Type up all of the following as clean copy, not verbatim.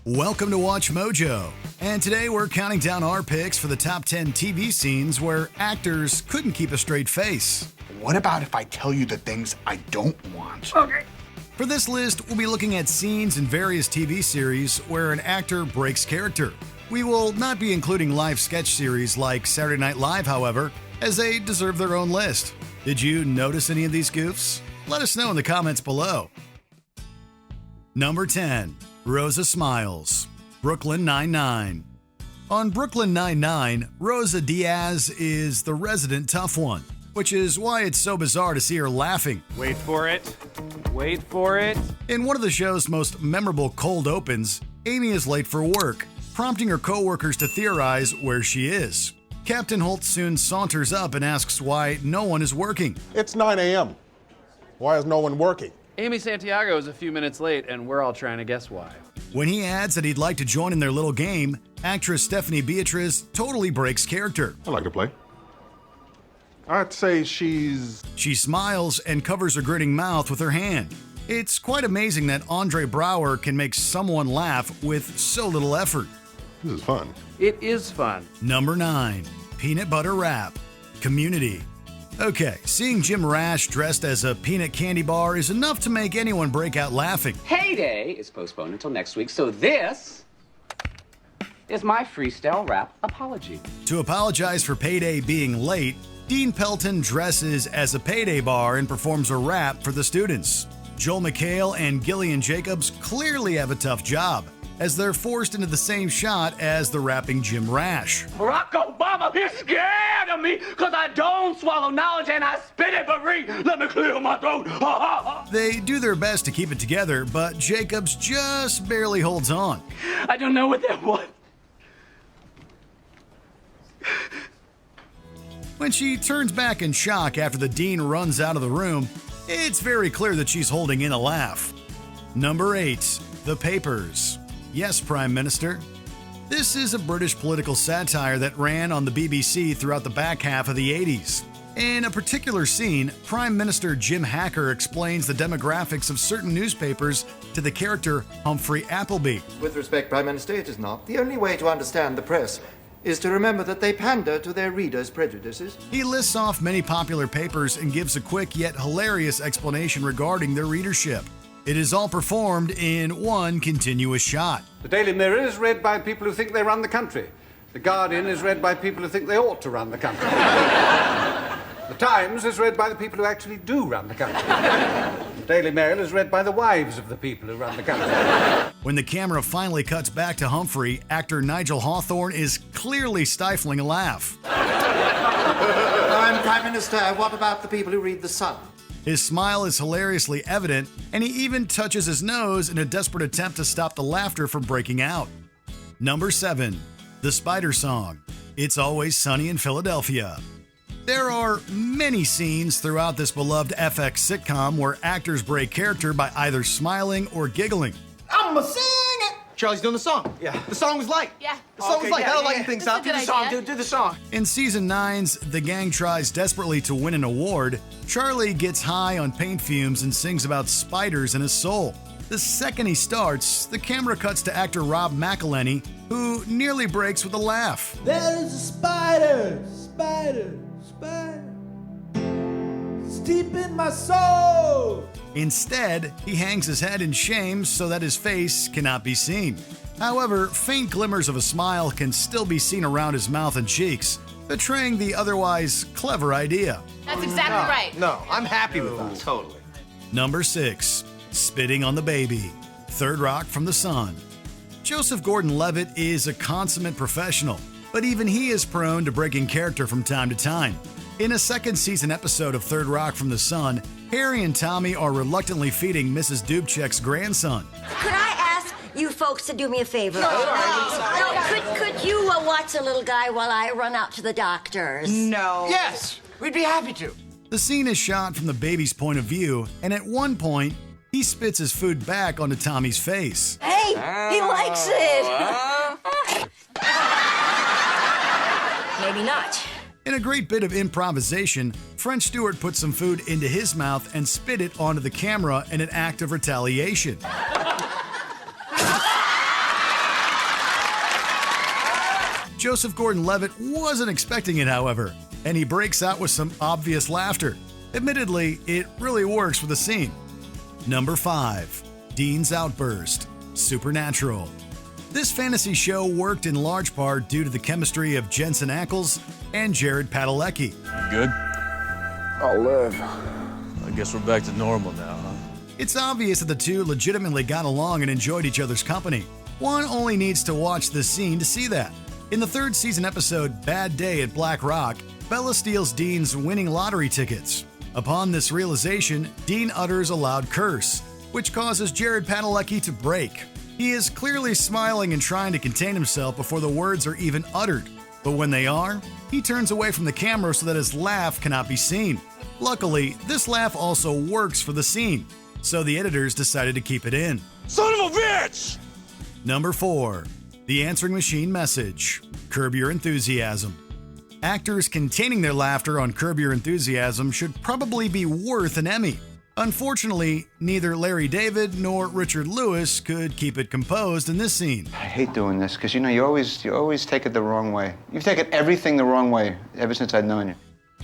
Welcome to Watch Mojo, and today we're counting down our picks for the top 10 TV scenes where actors couldn't keep a straight face. What about if I tell you the things I don't want? Okay. For this list, we'll be looking at scenes in various TV series where an actor breaks character. We will not be including live sketch series like Saturday Night Live, however, as they deserve their own list. Did you notice any of these goofs? Let us know in the comments below. Number 10. Rosa Smiles, Brooklyn Nine-Nine. On Brooklyn Nine-Nine, Rosa Diaz is the resident tough one, which is why it's so bizarre to see her laughing. Wait for it. Wait for it. In one of the show's most memorable cold opens, Amy is late for work, prompting her coworkers to theorize where she is. Captain Holt soon saunters up and asks why no one is working. It's 9 a.m. Why is no one working? Amy Santiago is a few minutes late, and we're all trying to guess why. When he adds that he'd like to join in their little game, actress Stephanie Beatriz totally breaks character. I like to play. I'd say she's... She smiles and covers her grinning mouth with her hand. It's quite amazing that Andre Braugher can make someone laugh with so little effort. This is fun. It is fun. Number 9. Peanut Butter Wrap, Community. Okay, seeing Jim Rash dressed as a peanut candy bar is enough to make anyone break out laughing. Payday is postponed until next week, so this is my freestyle rap apology. To apologize for Payday being late, Dean Pelton dresses as a payday bar and performs a rap for the students. Joel McHale and Gillian Jacobs clearly have a tough job, as they're forced into the same shot as the rapping Jim Rash. Barack Obama is scared of me because I don't swallow knowledge and I spit it free. Let me clear my throat. They do their best to keep it together, but Jacobs just barely holds on. I don't know what that was. When she turns back in shock after the dean runs out of the room, it's very clear that she's holding in a laugh. Number 8. The Papers. Yes, Prime Minister. This is a British political satire that ran on the BBC throughout the back half of the 80s. In a particular scene, Prime Minister Jim Hacker explains the demographics of certain newspapers to the character Humphrey Appleby. With respect, Prime Minister, it is not. The only way to understand the press is to remember that they pander to their readers' prejudices. He lists off many popular papers and gives a quick yet hilarious explanation regarding their readership. It is all performed in one continuous shot. The Daily Mirror is read by people who think they run the country. The Guardian is read by people who think they ought to run the country. The Times is read by the people who actually do run the country. The Daily Mail is read by the wives of the people who run the country. When the camera finally cuts back to Humphrey, actor Nigel Hawthorne is clearly stifling a laugh. I'm Prime Minister. What about the people who read The Sun? His smile is hilariously evident, and he even touches his nose in a desperate attempt to stop the laughter from breaking out. Number 7. The Spider Song. It's Always Sunny in Philadelphia. There are many scenes throughout this beloved FX sitcom where actors break character by either smiling or giggling. I'ma sing it. Charlie's doing the song. Yeah. The song was light. Yeah. The song was light. That'll lighten things up. Do the song. idea. Do the song. In Season 9's The Gang Tries Desperately to Win an Award, Charlie gets high on paint fumes and sings about spiders in his soul. The second he starts, the camera cuts to actor Rob McElhenney, who nearly breaks with a laugh. There is a spider, spider. It's deep in my soul. Instead, he hangs his head in shame so that his face cannot be seen. However, faint glimmers of a smile can still be seen around his mouth and cheeks, betraying the otherwise clever idea. That's exactly right. No, I'm happy with that. Totally. Number 6. Spitting on the Baby. Third Rock from the Sun. Joseph Gordon-Levitt is a consummate professional, but even he is prone to breaking character from time to time. In a second season episode of Third Rock from the Sun, Harry and Tommy are reluctantly feeding Mrs. Dubček's grandson. Could I ask you folks to do me a favor? No. Could you watch the little guy while I run out to the doctor's? No. Yes, we'd be happy to. The scene is shot from the baby's point of view, and at one point, he spits his food back onto Tommy's face. Hey, he likes it. Maybe not. In a great bit of improvisation, French Stewart put some food into his mouth and spit it onto the camera in an act of retaliation. Joseph Gordon-Levitt wasn't expecting it, however, and he breaks out with some obvious laughter. Admittedly, it really works for the scene. Number 5. Dean's Outburst, Supernatural. This fantasy show worked in large part due to the chemistry of Jensen Ackles and Jared Padalecki. Good? I'll live. I guess we're back to normal now, huh? It's obvious that the two legitimately got along and enjoyed each other's company. One only needs to watch this scene to see that. In the 3rd season episode Bad Day at Black Rock, Bella steals Dean's winning lottery tickets. Upon this realization, Dean utters a loud curse, which causes Jared Padalecki to break. He is clearly smiling and trying to contain himself before the words are even uttered. But when they are, he turns away from the camera so that his laugh cannot be seen. Luckily, this laugh also works for the scene, so the editors decided to keep it in. Son of a bitch! Number 4. The Answering Machine Message, Curb Your Enthusiasm. Actors containing their laughter on Curb Your Enthusiasm should probably be worth an Emmy. Unfortunately, neither Larry David nor Richard Lewis could keep it composed in this scene. I hate doing this because, you always take it the wrong way. You've taken everything the wrong way ever since I've known you.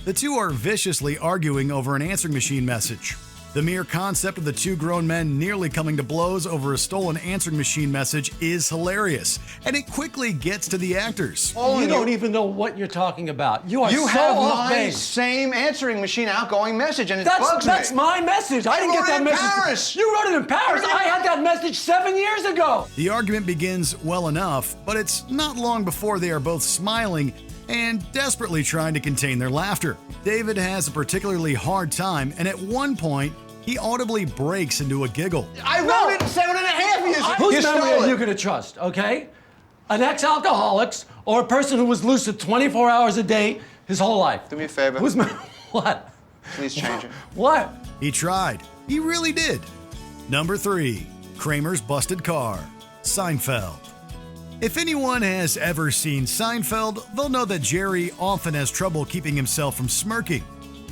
The two are viciously arguing over an answering machine message. The mere concept of the two grown men nearly coming to blows over a stolen answering machine message is hilarious, and it quickly gets to the actors. You don't even know what you're talking about. You are You so have off my base. same answering machine outgoing message, and it bugs me. That's my message. I didn't wrote get that it in message. Paris. You wrote it in Paris. I had that message 7 years ago. The argument begins well enough, but it's not long before they are both smiling and desperately trying to contain their laughter. David has a particularly hard time, and at one point, he audibly breaks into a giggle. I wrote it 7.5 years ago. Whose You memory stole are you it. going to trust, okay? An ex-alcoholics or a person who was lucid 24 hours a day his whole life? Do me a favor. Whose memory? What? Please change it. What? He tried. He really did. Number 3. Kramer's Busted Car, Seinfeld. If anyone has ever seen Seinfeld, they'll know that Jerry often has trouble keeping himself from smirking.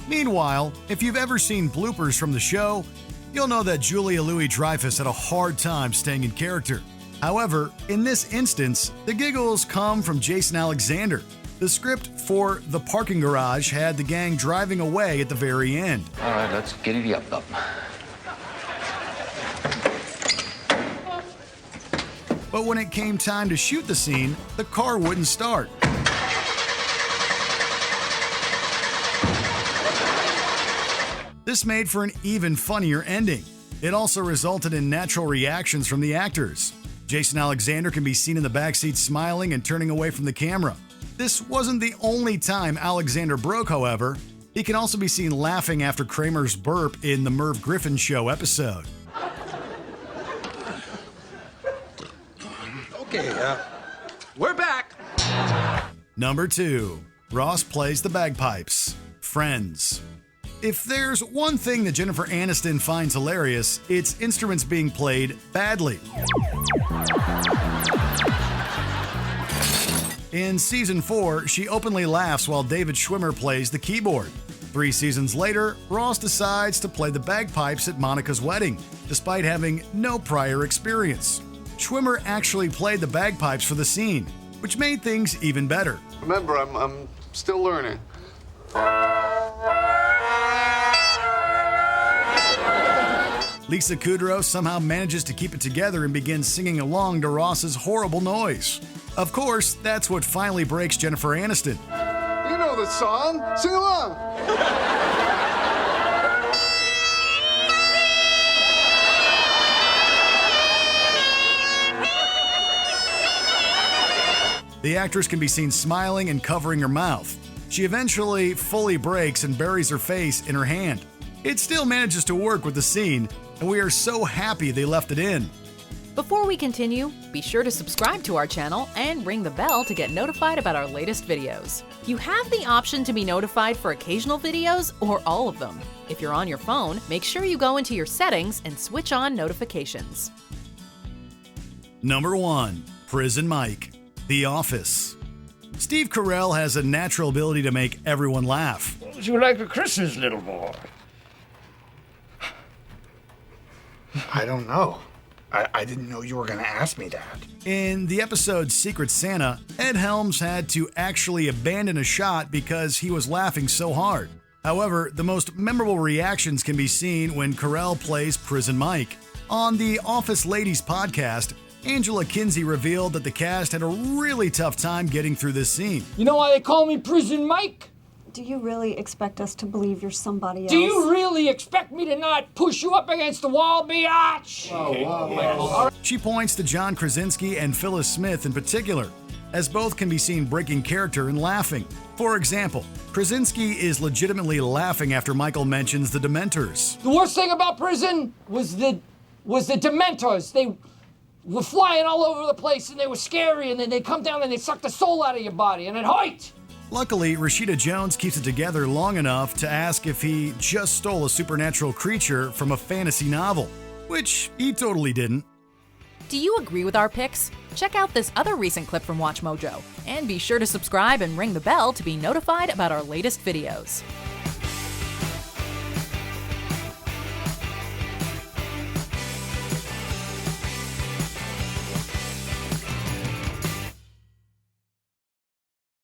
Meanwhile, if you've ever seen bloopers from the show, you'll know that Julia Louis-Dreyfus had a hard time staying in character. However, in this instance, the giggles come from Jason Alexander. The script for The Parking Garage had the gang driving away at the very end. All right, let's giddy up. But when it came time to shoot the scene, the car wouldn't start. This made for an even funnier ending. It also resulted in natural reactions from the actors. Jason Alexander can be seen in the backseat smiling and turning away from the camera. This wasn't the only time Alexander broke, however. He can also be seen laughing after Kramer's burp in the Merv Griffin Show episode. Okay, we're back. Number 2. Ross Plays the Bagpipes, Friends. If there's one thing that Jennifer Aniston finds hilarious, it's instruments being played badly. In season 4, she openly laughs while David Schwimmer plays the keyboard. 3 seasons later, Ross decides to play the bagpipes at Monica's wedding, despite having no prior experience. Schwimmer actually played the bagpipes for the scene, which made things even better. Remember, I'm still learning. Lisa Kudrow somehow manages to keep it together and begins singing along to Ross's horrible noise. Of course, that's what finally breaks Jennifer Aniston. You know the song. Sing along. The actress can be seen smiling and covering her mouth. She eventually fully breaks and buries her face in her hand. It still manages to work with the scene, and we are so happy they left it in. Before we continue, be sure to subscribe to our channel and ring the bell to get notified about our latest videos. You have the option to be notified for occasional videos or all of them. If you're on your phone, make sure you go into your settings and switch on notifications. Number 1. Prison Mike, The Office. Steve Carell has a natural ability to make everyone laugh. What would you like for Christmas, little boy? I don't know. I didn't know you were going to ask me that. In the episode Secret Santa, Ed Helms had to actually abandon a shot because he was laughing so hard. However, the most memorable reactions can be seen when Carell plays Prison Mike. On the Office Ladies podcast, Angela Kinsey revealed that the cast had a really tough time getting through this scene. You know why they call me Prison Mike? Do you really expect us to believe you're somebody else? Do you really expect me to not push you up against the wall, biatch? She points to John Krasinski and Phyllis Smith in particular, as both can be seen breaking character and laughing. For example, Krasinski is legitimately laughing after Michael mentions the Dementors. The worst thing about prison was the Dementors. They were flying all over the place and they were scary, and then they come down and they suck the soul out of your body, and it hurt. Luckily, Rashida Jones keeps it together long enough to ask if he just stole a supernatural creature from a fantasy novel, which he totally didn't. Do you agree with our picks? Check out this other recent clip from WatchMojo, and be sure to subscribe and ring the bell to be notified about our latest videos.